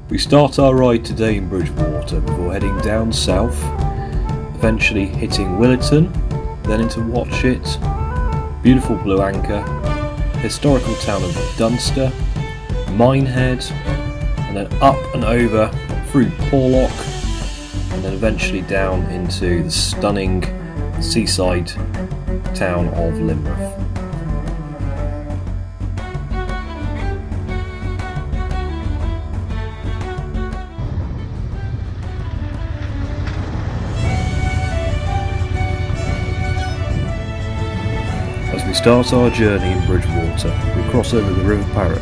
We start our ride today in Bridgwater before heading down south, eventually hitting Williton, then into Watchet, beautiful Blue Anchor, historical town of Dunster, Minehead, and then up and over through Porlock, and then eventually down into the stunning seaside town of Lynmouth. As we start our journey in Bridgwater, we cross over the River Parrett.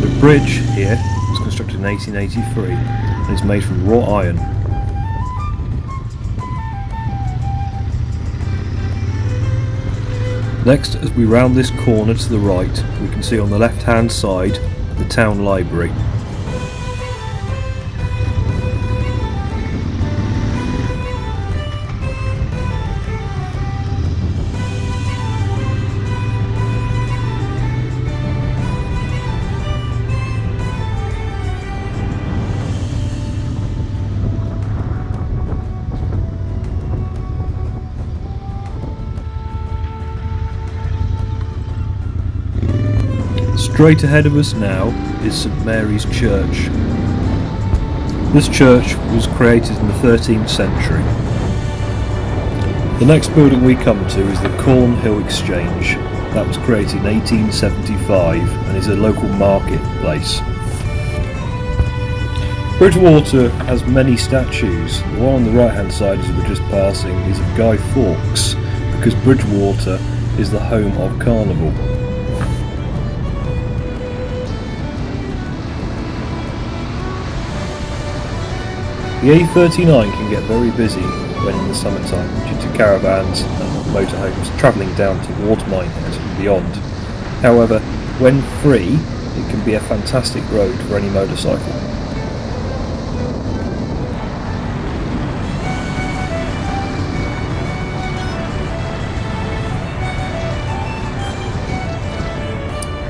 The bridge here was constructed in 1883 and is made from wrought iron. Next, as we round this corner to the right, we can see on the left hand side the town library. Straight ahead of us now is St Mary's Church. This church was created in the 13th century. The next building we come to is the Cornhill Exchange. That was created in 1875 and is a local marketplace. Bridgwater has many statues. The one on the right hand side as we were just passing is of Guy Fawkes, because Bridgwater is the home of Carnival. The A39 can get very busy when in the summertime due to caravans and motorhomes travelling down towards Minehead and beyond. However, when free, it can be a fantastic road for any motorcycle.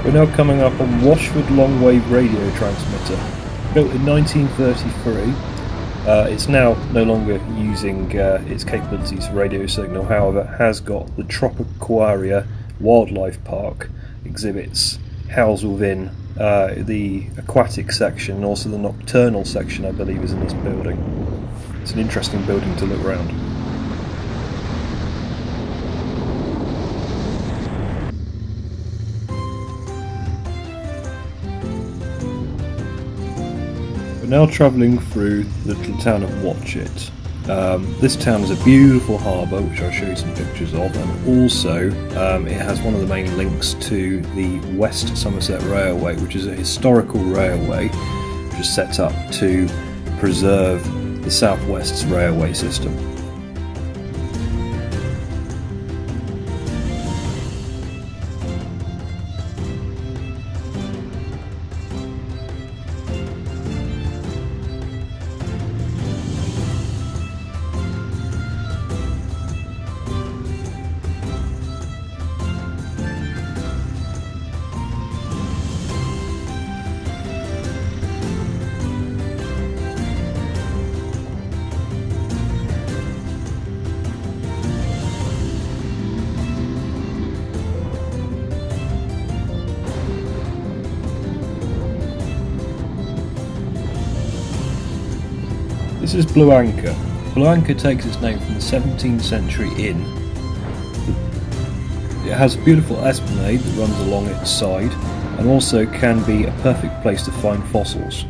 We're now coming up on Washford Long Wave Radio Transmitter, built in 1933. It's now no longer using its capabilities for radio signal, however it has got the Tropicaria Wildlife Park exhibits housed within the aquatic section, and also the nocturnal section I believe is in this building. It's an interesting building to look around. Now travelling through the little town of Watchet. This town is a beautiful harbour, which I'll show you some pictures of, and also it has one of the main links to the West Somerset Railway, which is a historical railway which is set up to preserve the South West's railway system. This is Blue Anchor. Blue Anchor takes its name from the 17th century inn. It has a beautiful esplanade that runs along its side, and also can be a perfect place to find fossils.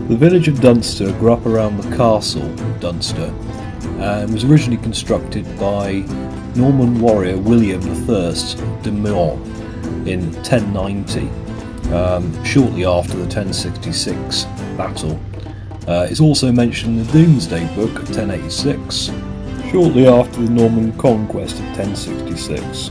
The village of Dunster grew up around the castle of Dunster and was originally constructed by Norman warrior William I de Mont in 1090, shortly after the 1066 battle. It's also mentioned in the Domesday Book of 1086, shortly after the Norman conquest of 1066.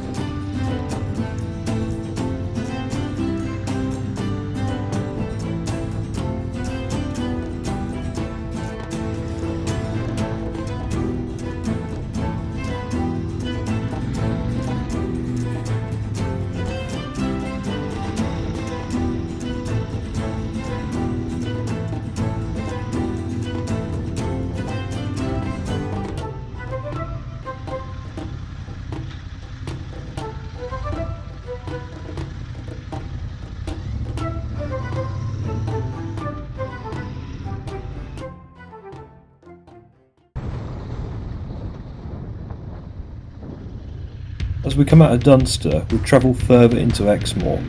As we come out of Dunster, we travel further into Exmoor.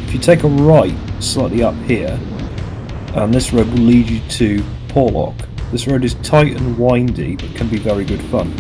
If you take a right slightly up here, this road will lead you to Porlock. This road is tight and windy, but can be very good fun.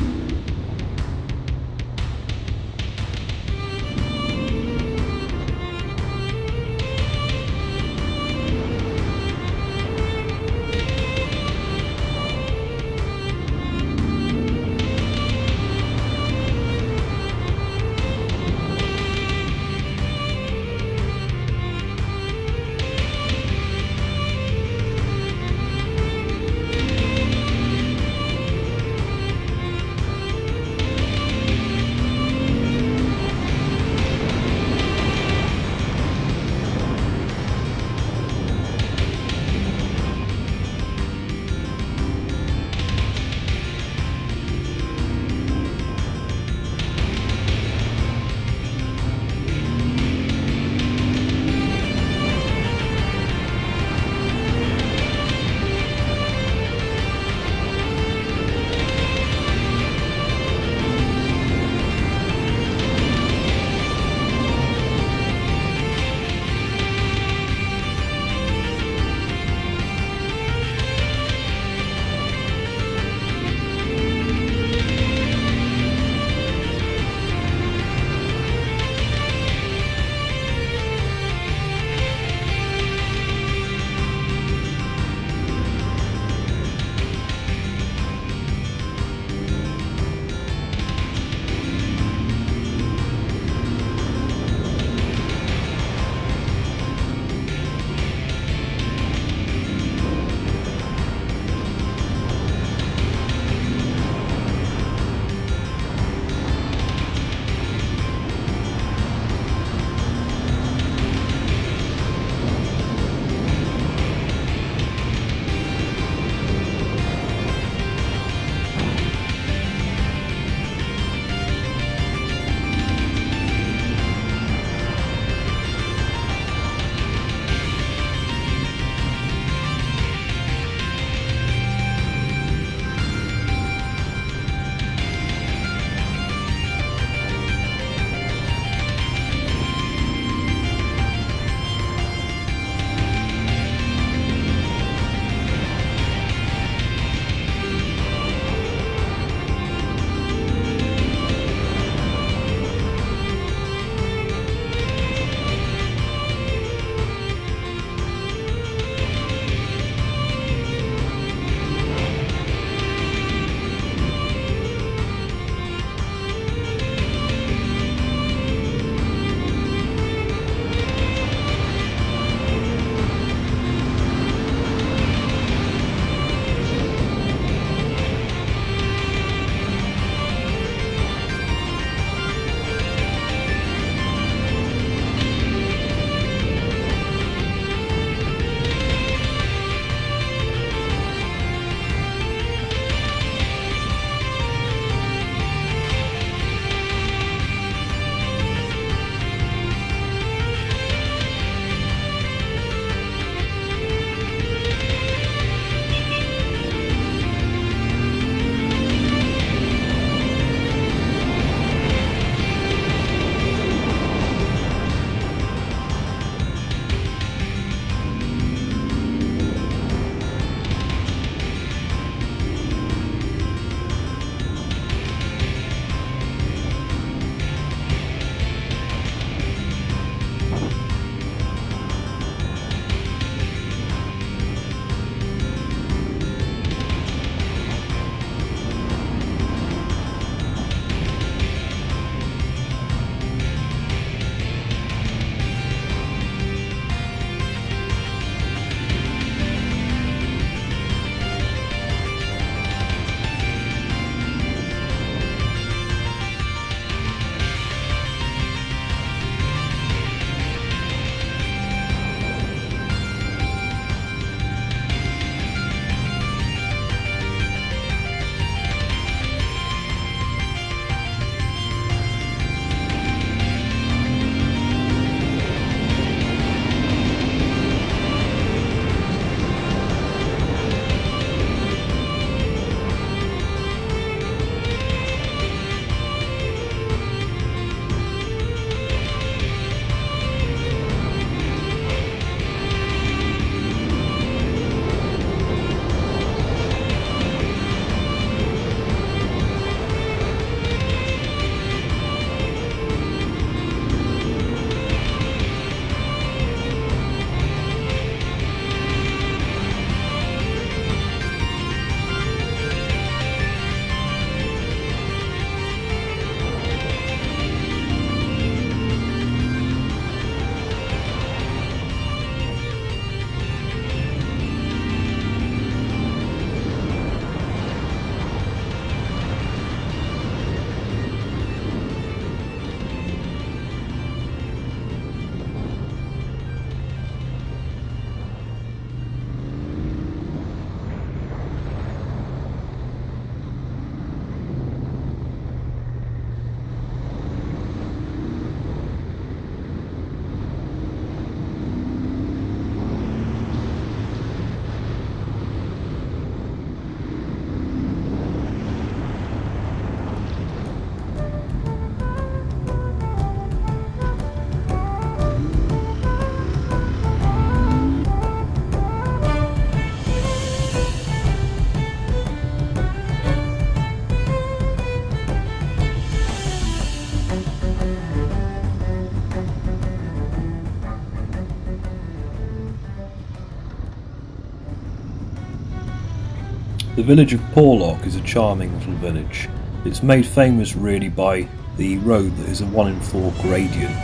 The village of Porlock is a charming little village. It's made famous really by the road that is a 1 in 4 gradient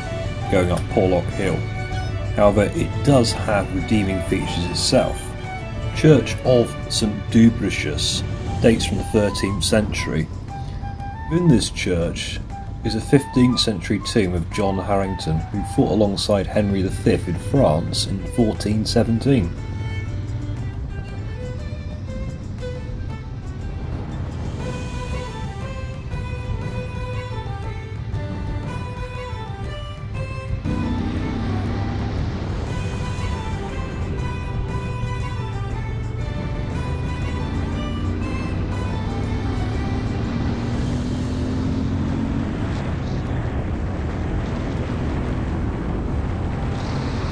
going up Porlock Hill. However, it does have redeeming features itself. Church of St Dubricius dates from the 13th century. Within this church is a 15th century tomb of John Harrington, who fought alongside Henry V in France in 1417.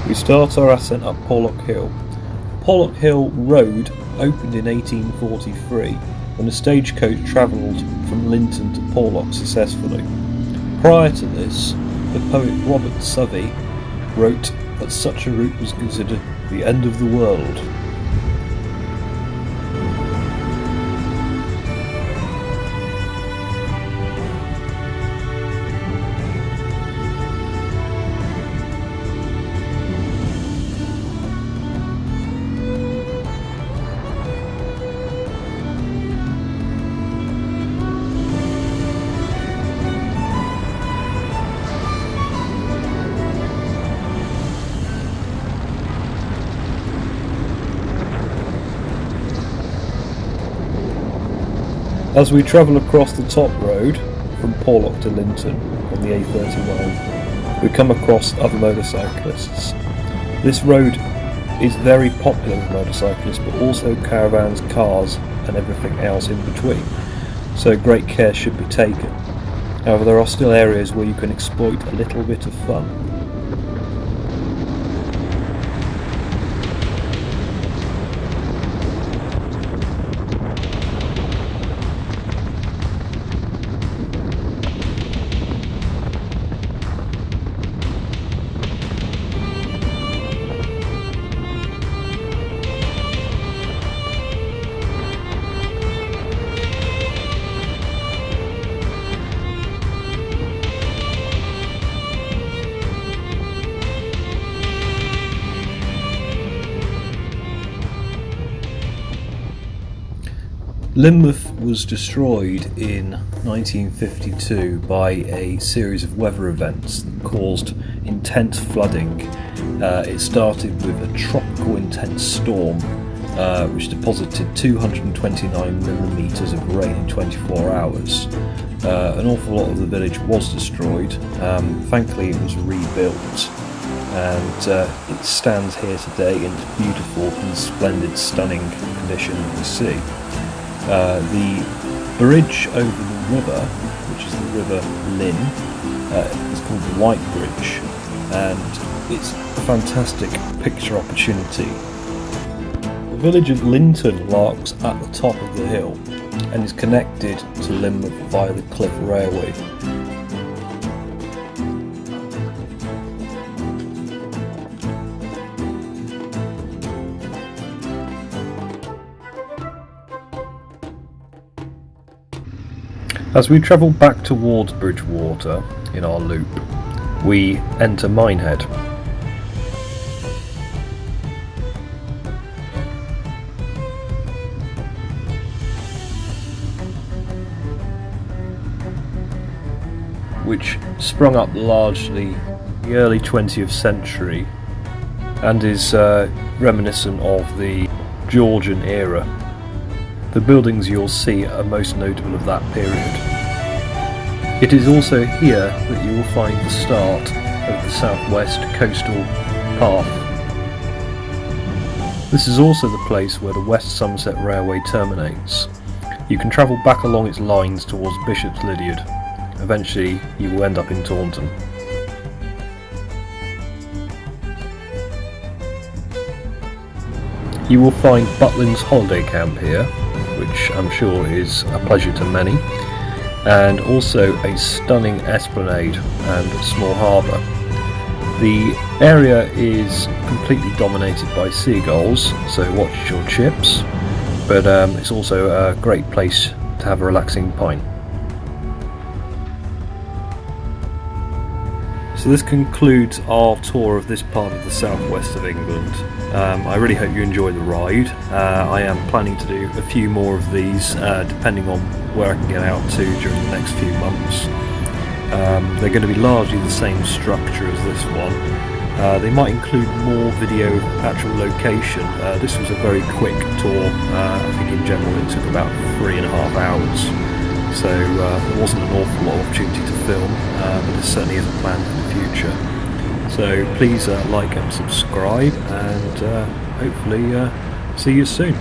We start our ascent up Porlock Hill. Porlock Hill Road opened in 1843 when a stagecoach travelled from Linton to Porlock successfully. Prior to this, the poet Robert Southey wrote that such a route was considered the end of the world. As we travel across the top road from Porlock to Linton on the A39, we come across other motorcyclists. This road is very popular with motorcyclists, but also caravans, cars and everything else in between, so great care should be taken. However, there are still areas where you can exploit a little bit of fun. Lynmouth was destroyed in 1952 by a series of weather events that caused intense flooding. It started with a tropical intense storm which deposited 229 millimetres of rain in 24 hours. An awful lot of the village was destroyed. Thankfully it was rebuilt, and it stands here today in its beautiful and splendid, stunning condition that we see. The bridge over the river, which is the River Lynn, is called the White Bridge, and it's a fantastic picture opportunity. The village of Linton larks at the top of the hill and is connected to Lynmouth via the Cliff Railway. As we travel back towards Bridgwater in our loop, we enter Minehead. Which sprung up largely in the early 20th century and is reminiscent of the Georgian era. The buildings you'll see are most notable of that period. It is also here that you will find the start of the Southwest Coastal Path. This is also the place where the West Somerset Railway terminates. You can travel back along its lines towards Bishop's Lydeard. Eventually you will end up in Taunton. You will find Butlins Holiday Camp here, which I'm sure is a pleasure to many, and also a stunning esplanade and small harbour. The area is completely dominated by seagulls, so watch your chips. but it's also a great place to have a relaxing pint. So this concludes our tour of this part of the southwest of England. I really hope you enjoy the ride. I am planning to do a few more of these depending on where I can get out to during the next few months. They're going to be largely the same structure as this one. They might include more video of actual location. This was a very quick tour. I think in general it took about 3.5 hours. So there wasn't an awful lot of opportunity to film, but there certainly is a plan for the future. So please like and subscribe, and hopefully see you soon.